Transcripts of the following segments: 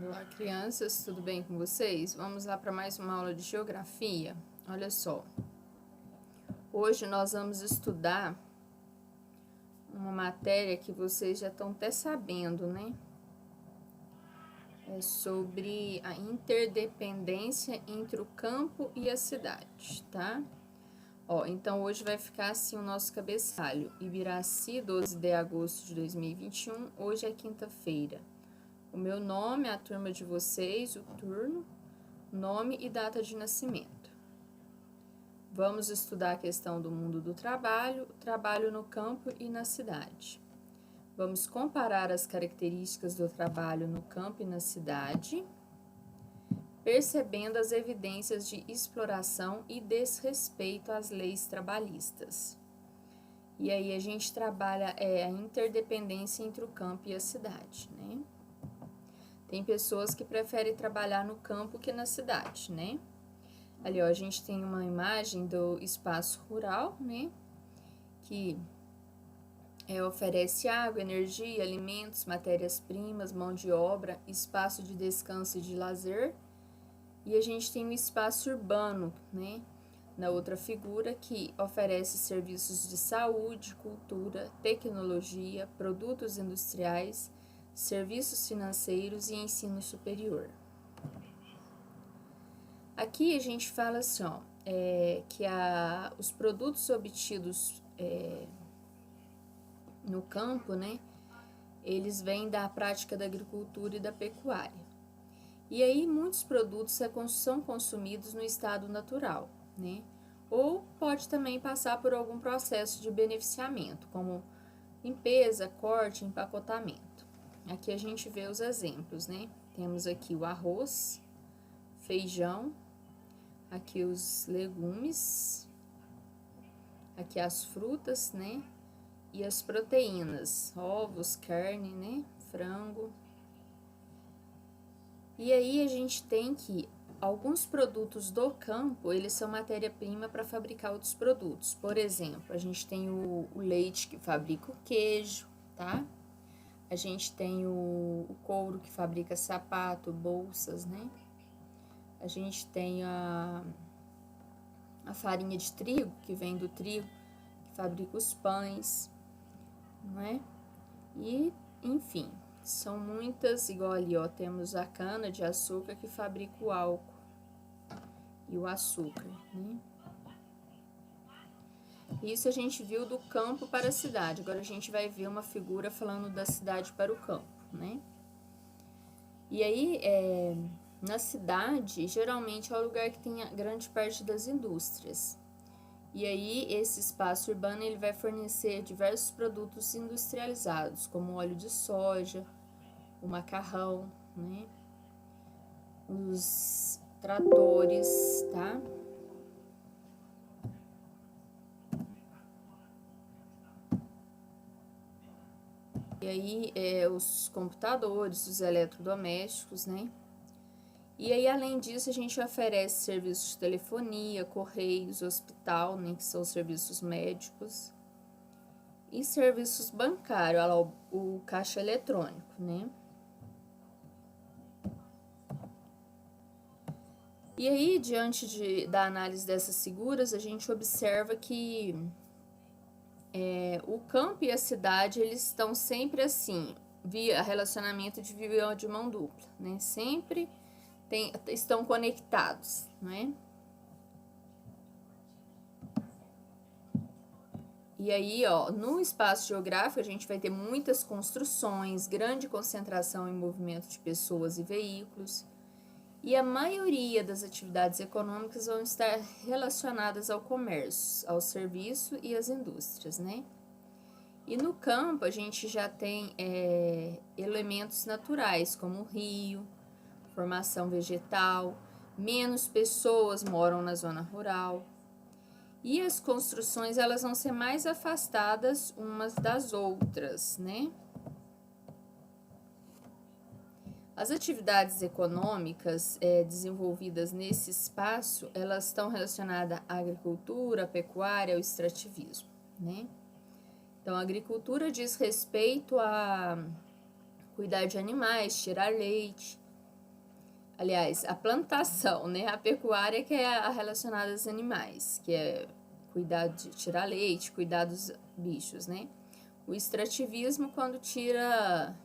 Olá, crianças, tudo bem com vocês? Vamos lá para mais uma aula de geografia. Olha só, hoje nós vamos estudar uma matéria que vocês já estão até sabendo, né? É sobre a interdependência entre o campo e a cidade, tá? Ó, então hoje vai ficar assim o nosso cabeçalho. Ibiraci, 12 de agosto de 2021, hoje é quinta-feira. O meu nome, a turma de vocês, o turno, nome e data de nascimento. Vamos estudar a questão do mundo do trabalho, trabalho no campo e na cidade. Vamos comparar as características do trabalho no campo e na cidade, percebendo as evidências de exploração e desrespeito às leis trabalhistas. E aí a gente trabalha a interdependência entre o campo e a cidade, né? Tem pessoas que preferem trabalhar no campo que na cidade, né? Ali, ó, a gente tem uma imagem do espaço rural, né? Que oferece água, energia, alimentos, matérias-primas, mão de obra, espaço de descanso e de lazer. E a gente tem o espaço urbano, né? Na outra figura, que oferece serviços de saúde, cultura, tecnologia, produtos industriais, serviços financeiros e ensino superior. Aqui a gente fala assim, ó, que os produtos obtidos no campo, né, eles vêm da prática da agricultura e da pecuária. E aí muitos produtos são consumidos no estado natural, né, ou pode também passar por algum processo de beneficiamento, como limpeza, corte, empacotamento. Aqui a gente vê os exemplos, né? Temos aqui o arroz, feijão, aqui os legumes, aqui as frutas, né? E as proteínas, ovos, carne, né? Frango. E aí a gente tem que alguns produtos do campo, eles são matéria-prima para fabricar outros produtos. Por exemplo, a gente tem o leite que fabrica o queijo, tá? A gente tem o couro que fabrica sapato, bolsas, né? A gente tem a farinha de trigo, que vem do trigo, que fabrica os pães, não é? E, enfim, são muitas, igual ali, ó, temos a cana de açúcar que fabrica o álcool e o açúcar, né? Isso a gente viu do campo para a cidade. Agora a gente vai ver uma figura falando da cidade para o campo, né? E aí, na cidade, geralmente é o lugar que tem a grande parte das indústrias. E aí, esse espaço urbano ele vai fornecer diversos produtos industrializados, como o óleo de soja, o macarrão, né? Os tratores, tá? E aí, os computadores, os eletrodomésticos, né? E aí, além disso, a gente oferece serviços de telefonia, correios, hospital, né? Que são serviços médicos. E serviços bancários, olha lá, o caixa eletrônico, né? E aí, diante da análise dessas figuras, a gente observa que o campo e a cidade, eles estão sempre assim, via relacionamento de via de mão dupla, né? Sempre estão conectados, né? E aí, ó, no espaço geográfico, a gente vai ter muitas construções, grande concentração em movimento de pessoas e veículos, e a maioria das atividades econômicas vão estar relacionadas ao comércio, ao serviço e às indústrias, né? E no campo a gente já tem elementos naturais, como o rio, formação vegetal, menos pessoas moram na zona rural. E as construções elas vão ser mais afastadas umas das outras, né? As atividades econômicas desenvolvidas nesse espaço, elas estão relacionadas à agricultura, à pecuária, ao extrativismo, né? Então, a agricultura diz respeito a cuidar de animais, tirar leite, aliás, a plantação, né? A pecuária que é a relacionada aos animais, que é cuidar de tirar leite, cuidar dos bichos, né? O extrativismo quando tira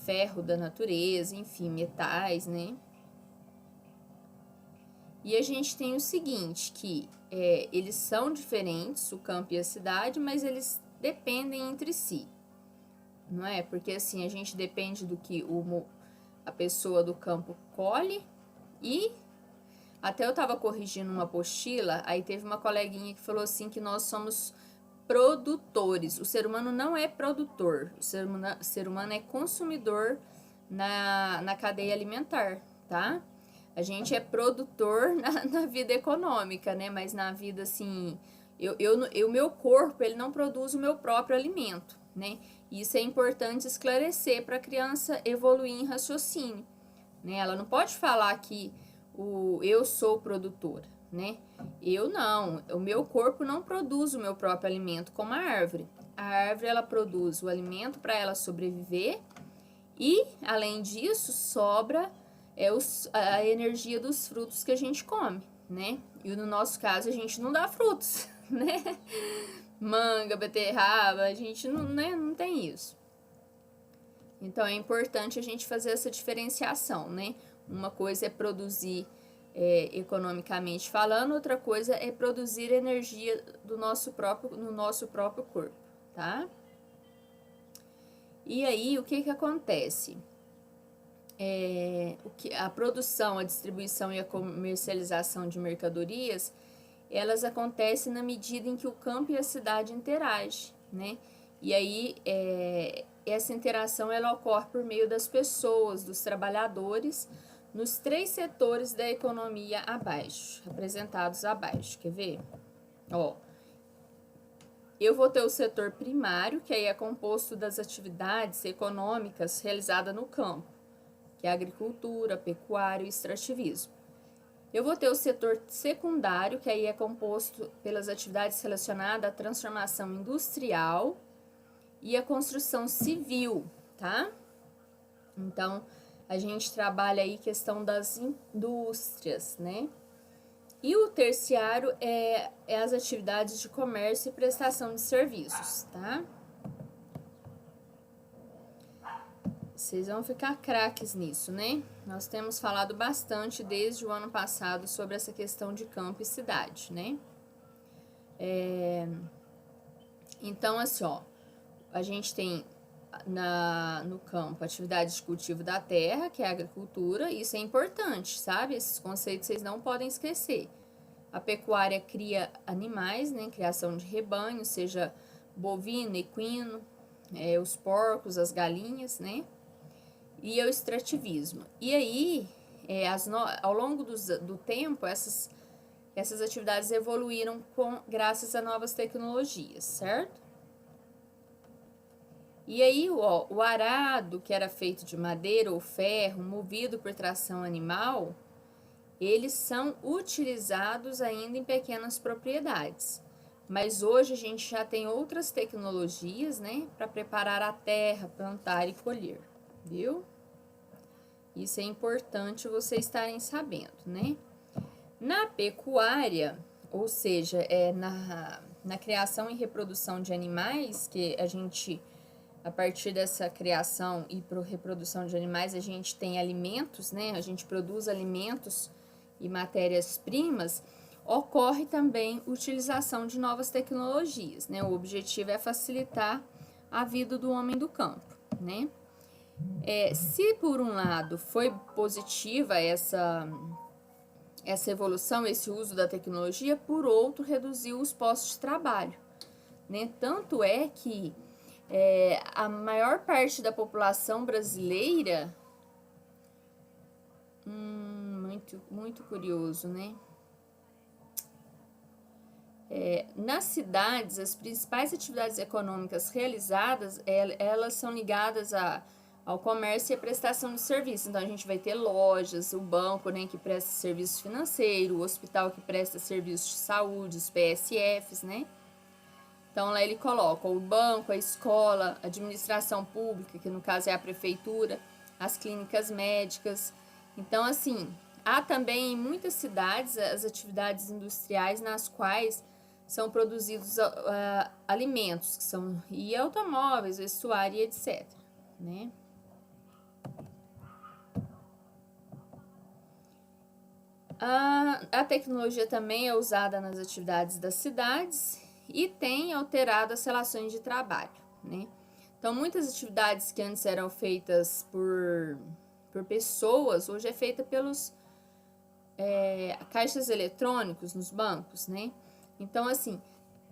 ferro da natureza, enfim, metais, né? E a gente tem o seguinte, que eles são diferentes, o campo e a cidade, mas eles dependem entre si, não é? Porque assim, a gente depende do que a pessoa do campo colhe e até eu estava corrigindo uma apostila, aí teve uma coleguinha que falou assim que nós somos produtores. O ser humano não é produtor, o ser humano é consumidor na cadeia alimentar, tá? A gente é produtor na vida econômica, né? Mas na vida, assim, o meu corpo, ele não produz o meu próprio alimento, né? Isso é importante esclarecer para a criança evoluir em raciocínio, né? Ela não pode falar que eu sou produtora, né? Eu não, o meu corpo não produz o meu próprio alimento como a árvore. A árvore, ela produz o alimento para ela sobreviver e, além disso, sobra a energia dos frutos que a gente come, né? E no nosso caso, a gente não dá frutos, né? Manga, beterraba, a gente não tem isso. Então, é importante a gente fazer essa diferenciação, né? Uma coisa é produzir economicamente falando, outra coisa é produzir energia no nosso próprio corpo, tá? E aí, o que acontece? A produção, a distribuição e a comercialização de mercadorias, elas acontecem na medida em que o campo e a cidade interagem, né? E aí, essa interação, ela ocorre por meio das pessoas, dos trabalhadores, nos 3 setores da economia abaixo, representados abaixo. Quer ver? Ó, eu vou ter o setor primário, que aí é composto das atividades econômicas realizadas no campo, que é a agricultura, pecuária e extrativismo. Eu vou ter o setor secundário, que aí é composto pelas atividades relacionadas à transformação industrial e à construção civil, tá? Então, a gente trabalha aí questão das indústrias, né? E o terciário é as atividades de comércio e prestação de serviços, tá? Vocês vão ficar craques nisso, né? Nós temos falado bastante desde o ano passado sobre essa questão de campo e cidade, né? Então, assim, ó, a gente tem no campo atividades de cultivo da terra, que é a agricultura, isso é importante, sabe? Esses conceitos vocês não podem esquecer. A pecuária cria animais, né? Criação de rebanho, seja bovino, equino, os porcos, as galinhas, né? E o extrativismo. E aí, ao longo do tempo, essas atividades evoluíram graças a novas tecnologias, certo? E aí, o arado, que era feito de madeira ou ferro, movido por tração animal, eles são utilizados ainda em pequenas propriedades. Mas hoje a gente já tem outras tecnologias, né, para preparar a terra, plantar e colher, viu? Isso é importante vocês estarem sabendo, né? Na pecuária, ou seja, na criação e reprodução de animais, que a gente, a partir dessa criação e reprodução de animais, a gente tem alimentos, né? A gente produz alimentos e matérias-primas, ocorre também utilização de novas tecnologias, né? O objetivo é facilitar a vida do homem do campo, né? Se por um lado foi positiva essa evolução, esse uso da tecnologia, por outro reduziu os postos de trabalho, né? Tanto é que a maior parte da população brasileira, muito curioso, né? Nas cidades, as principais atividades econômicas realizadas, elas são ligadas ao comércio e à prestação de serviços. Então, a gente vai ter lojas, o banco, né, que presta serviço financeiro, o hospital que presta serviços de saúde, os PSFs, né? Então, lá ele coloca o banco, a escola, a administração pública, que no caso é a prefeitura, as clínicas médicas, Então, assim, há também em muitas cidades as atividades industriais nas quais são produzidos alimentos, que são e automóveis, vestuário e etc, né? A tecnologia também é usada nas atividades das cidades e tem alterado as relações de trabalho, né? Então, muitas atividades que antes eram feitas por pessoas, hoje é feita pelos caixas eletrônicos nos bancos, né? Então, assim,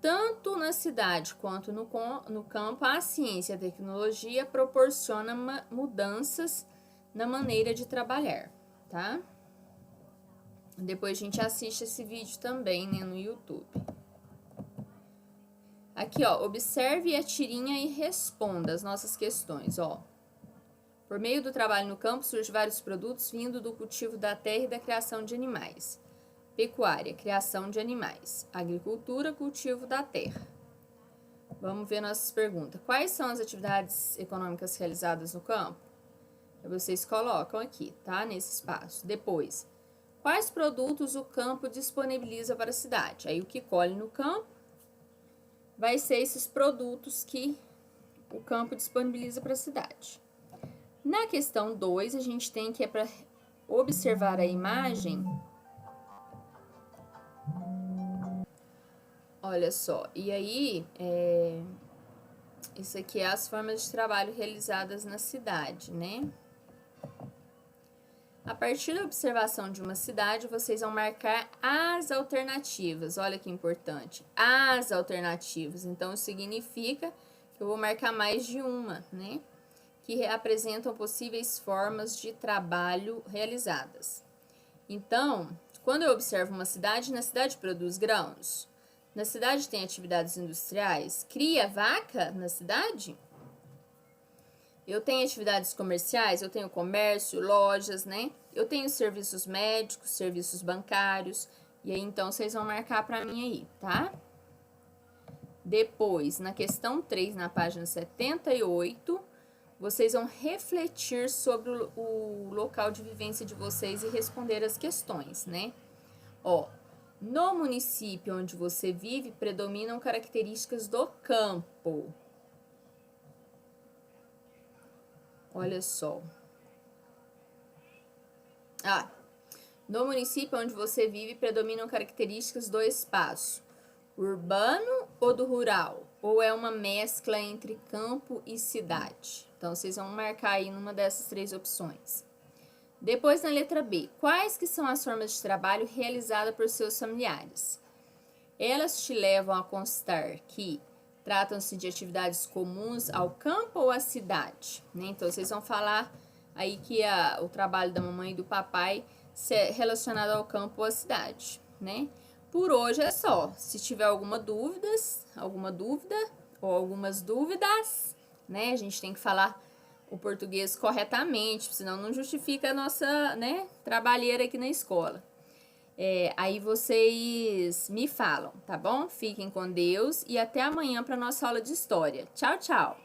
tanto na cidade quanto no campo, a ciência e a tecnologia proporcionam mudanças na maneira de trabalhar, tá? Depois a gente assiste esse vídeo também, né, no YouTube. Aqui, ó, observe a tirinha e responda as nossas questões, ó. Por meio do trabalho no campo, surgem vários produtos vindo do cultivo da terra e da criação de animais. Pecuária, criação de animais. Agricultura, cultivo da terra. Vamos ver nossas perguntas. Quais são as atividades econômicas realizadas no campo? Vocês colocam aqui, tá? Nesse espaço. Depois, quais produtos o campo disponibiliza para a cidade? Aí o que colhe no campo vai ser esses produtos que o campo disponibiliza para a cidade. Na questão 2, a gente tem que para observar a imagem. Olha só, e aí, isso aqui é as formas de trabalho realizadas na cidade, né? A partir da observação de uma cidade, vocês vão marcar as alternativas. Olha que importante, as alternativas. Então, significa que eu vou marcar mais de uma, né? Que apresentam possíveis formas de trabalho realizadas. Então, quando eu observo uma cidade, na cidade produz grãos? Na cidade tem atividades industriais? Cria vaca na cidade? Eu tenho atividades comerciais, eu tenho comércio, lojas, né? Eu tenho serviços médicos, serviços bancários. E aí, então, vocês vão marcar para mim aí, tá? Depois, na questão 3, na página 78, vocês vão refletir sobre o local de vivência de vocês e responder as questões, né? Ó, no município onde você vive, predominam características do campo. Olha só. No município onde você vive, predominam características do espaço urbano ou do rural? Ou é uma mescla entre campo e cidade? Então, vocês vão marcar aí numa dessas 3 opções. Depois, na letra B, quais que são as formas de trabalho realizadas por seus familiares? Elas te levam a constar que tratam-se de atividades comuns ao campo ou à cidade, né? Então, vocês vão falar aí que o trabalho da mamãe e do papai é relacionado ao campo ou à cidade, né? Por hoje é só. Se tiver alguma dúvida ou algumas dúvidas, né? A gente tem que falar o português corretamente, senão não justifica a nossa, né, trabalheira aqui na escola. Aí vocês me falam, tá bom? Fiquem com Deus e até amanhã para nossa aula de história. Tchau, tchau!